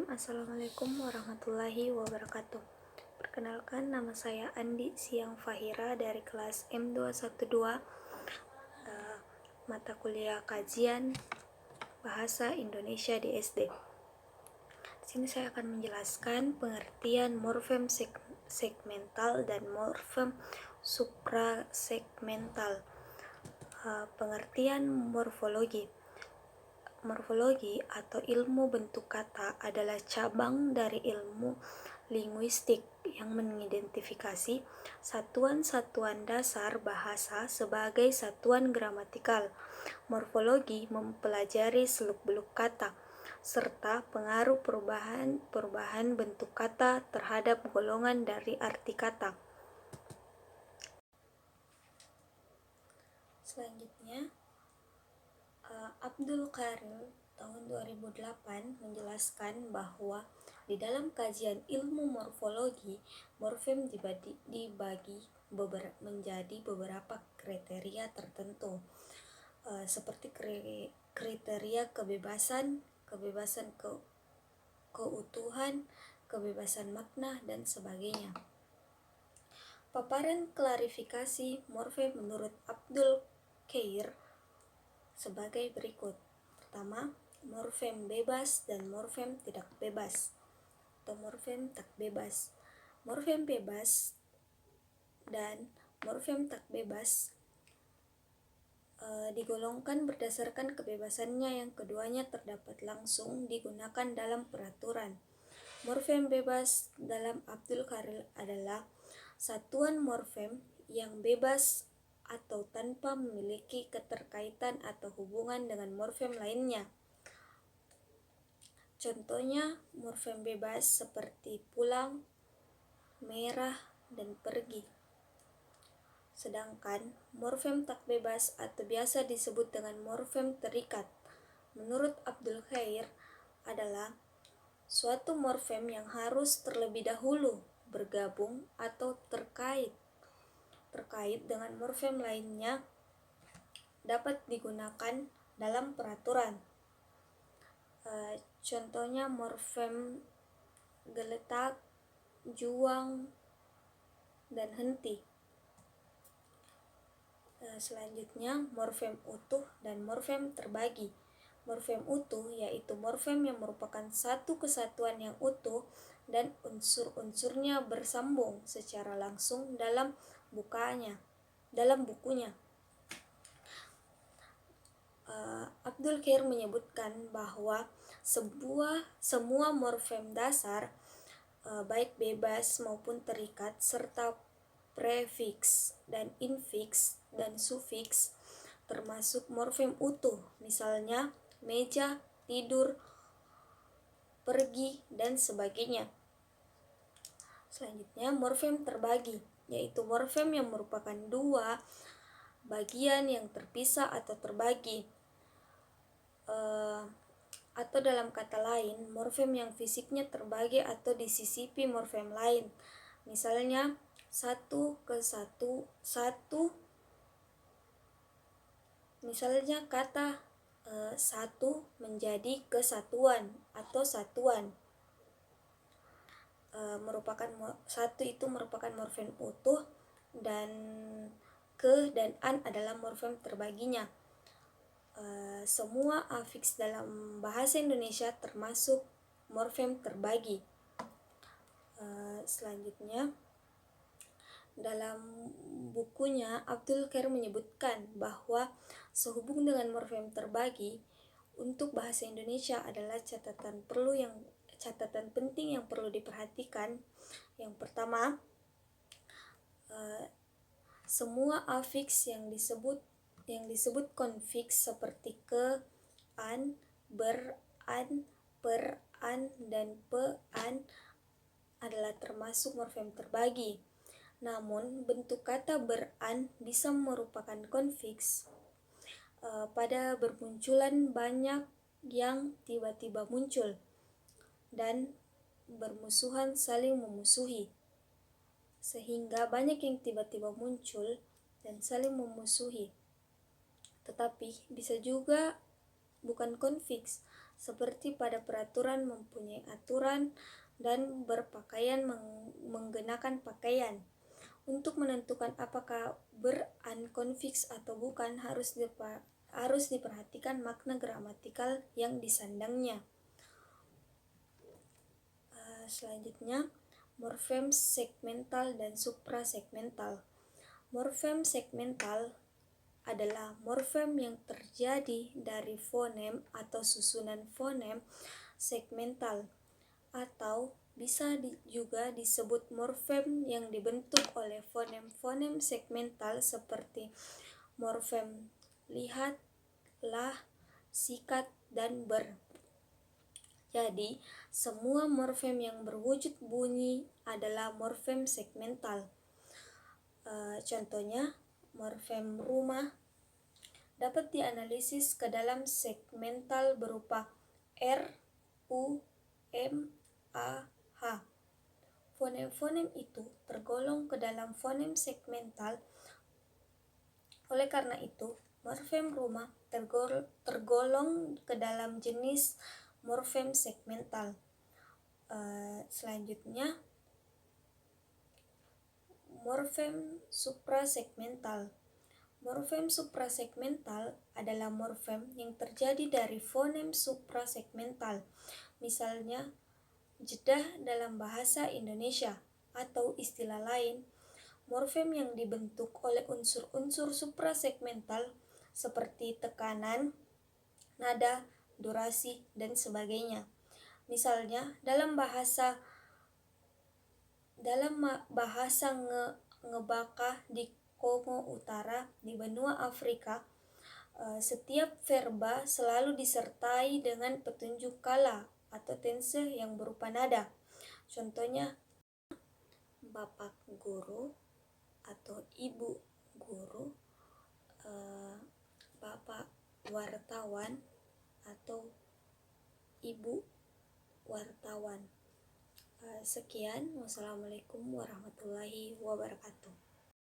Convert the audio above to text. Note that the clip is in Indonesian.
Assalamualaikum warahmatullahi wabarakatuh. Perkenalkan, nama saya Andi Siang Fahira dari kelas M212, mata kuliah kajian Bahasa Indonesia di SD. Di sini saya akan menjelaskan pengertian morfem segmental dan morfem suprasegmental. Pengertian morfologi. Morfologi atau ilmu bentuk kata adalah cabang dari ilmu linguistik yang mengidentifikasi satuan-satuan dasar bahasa sebagai satuan gramatikal. Morfologi mempelajari seluk-beluk kata serta pengaruh perubahan bentuk kata terhadap golongan dari arti kata. Selanjutnya, Abdul Qadir tahun 2008 menjelaskan bahwa di dalam kajian ilmu morfologi, morfem dibagi menjadi beberapa kriteria tertentu, seperti kriteria kebebasan keutuhan, kebebasan makna, dan sebagainya. Paparan klarifikasi morfem menurut Abdul Qadir sebagai berikut. Pertama, morfem bebas dan morfem tidak bebas atau morfem tak bebas. Morfem bebas dan morfem tak bebas digolongkan berdasarkan kebebasannya yang keduanya terdapat langsung digunakan dalam peraturan. Morfem bebas dalam Abdul Qadir adalah satuan morfem yang bebas atau tanpa memiliki keterkaitan atau hubungan dengan morfem lainnya. Contohnya morfem bebas seperti pulang, merah, dan pergi. Sedangkan morfem tak bebas atau biasa disebut dengan morfem terikat, menurut Abdul Qadir adalah suatu morfem yang harus terlebih dahulu bergabung atau terkait dengan morfem lainnya dapat digunakan dalam peraturan. Contohnya morfem geletak, juang, dan henti. Selanjutnya morfem utuh dan morfem terbagi. Morfem utuh yaitu morfem yang merupakan satu kesatuan yang utuh dan unsur-unsurnya bersambung secara langsung dalam bukunya. Abdul Qadir menyebutkan bahwa semua morfem dasar, baik bebas maupun terikat, serta prefiks dan infiks dan sufiks termasuk morfem utuh, misalnya meja, tidur, pergi, dan sebagainya. Selanjutnya morfem terbagi, yaitu morfem yang merupakan dua bagian yang terpisah atau terbagi, atau dalam kata lain morfem yang fisiknya terbagi atau disisipi morfem lain, misalnya misalnya kata satu menjadi kesatuan atau satuan. Satu itu merupakan morfem utuh, dan ke dan an adalah morfem terbaginya. Semua afiks dalam bahasa Indonesia termasuk morfem terbagi. Selanjutnya, dalam bukunya Abdul Qadir menyebutkan bahwa sehubung dengan morfem terbagi, untuk bahasa Indonesia adalah catatan penting yang perlu diperhatikan. Yang pertama, semua afiks yang disebut konfiks seperti ke, an, ber, an, per, an, dan pe, an adalah termasuk morfem terbagi. Namun bentuk kata beran bisa merupakan konfiks pada bermunculan banyak yang tiba-tiba muncul dan bermusuhan saling memusuhi, sehingga banyak yang tiba-tiba muncul dan saling memusuhi. Tetapi bisa juga bukan konfiks, seperti pada peraturan mempunyai aturan dan berpakaian menggunakan pakaian. Untuk menentukan apakah ber-unconfix atau bukan harus diperhatikan makna gramatikal yang disandangnya. Selanjutnya, morfem segmental dan suprasegmental. Morfem segmental adalah morfem yang terjadi dari fonem atau susunan fonem segmental, atau bisa juga disebut morfem yang dibentuk oleh fonem-fonem segmental seperti morfem lihat, lah, sikat, dan ber. Jadi, semua morfem yang berwujud bunyi adalah morfem segmental. Contohnya, morfem rumah dapat dianalisis ke dalam segmental berupa R, U, M, A, H. Fonem-fonem itu tergolong ke dalam fonem segmental. Oleh karena itu, morfem rumah tergolong ke dalam jenis morfem segmental. Selanjutnya, morfem suprasegmental. Morfem suprasegmental adalah morfem yang terjadi dari fonem suprasegmental. Misalnya, jeda dalam bahasa Indonesia, atau istilah lain, morfem yang dibentuk oleh unsur-unsur suprasegmental seperti tekanan, nada, durasi, dan sebagainya. Misalnya, dalam bahasa Ngebaka di Kongo Utara di benua Afrika, setiap verba selalu disertai dengan petunjuk kala atau tense yang berupa nada. Contohnya, bapak guru atau ibu guru, bapak wartawan atau ibu wartawan. Sekian, wassalamualaikum warahmatullahi wabarakatuh.